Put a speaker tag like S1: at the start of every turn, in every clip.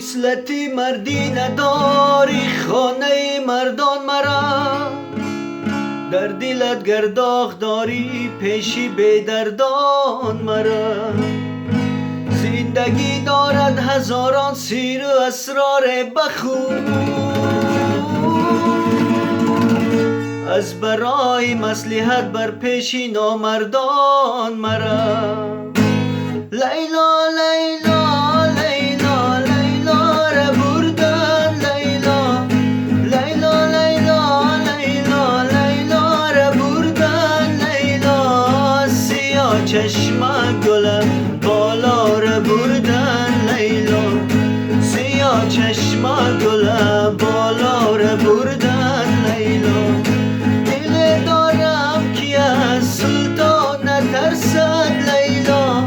S1: خصلتی مردی نداری خانه مردان مرا، در دلت گرداخ داری پیشی به دردان مرا. زندگی دارد هزاران سیر و اسرار بخون، از برای مصلحت بر پیشی نامردان مرا. لیلا لیلا لیلا لیلا را بردن، لیلا لیلا لیلا لیلا لیلا را بردن، لیلا سیاه چشم گلم بالا را بردن، لیلا سیاه چشم گلم بالا را بردن، لیلا دل دارم که از سلطان نترسد، لیلا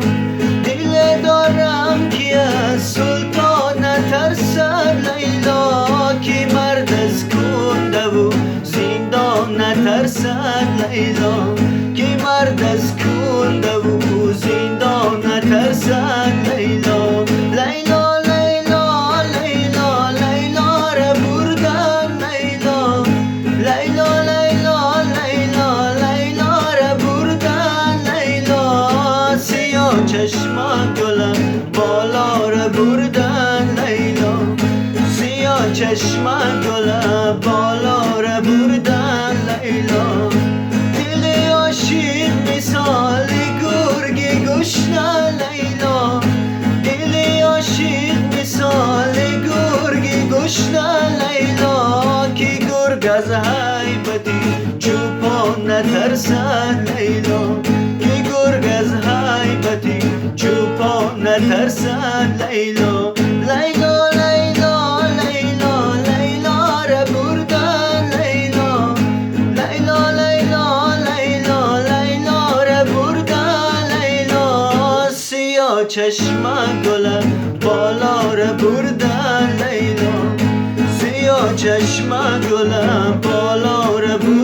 S1: دل دارم که از سلطان نترسد، لیلا که مرد از کنده و زندان نترسد، لیلا که مرد از کنده و زندان نترسد، لیلا لیلا لیلا لیلا لیلا را بردن، لیلا لیلا لیلا لیلا لیلا را بردن، لیلا سیاه چشم گلم بالا را بردن، لیلا سیاه چشم گلم بالا را بردن، لیلا دل عاشق مثال گرگ گشنه، لیلا دل عاشق مثال گرگ گشنه، لیلا که گرگ از هیبتی چوپان نترسد، لیلا که گرگ از هیبتی چوپان نترسد، لیلا لیلا لیلا لیلا لیلا را بردن، لیلا لیلا لیلا لیلا لیلا را بردن، لیلا سیاه چشم گلم بالا را بردن، لیلا سیاه چشم گلم بالا را بردن.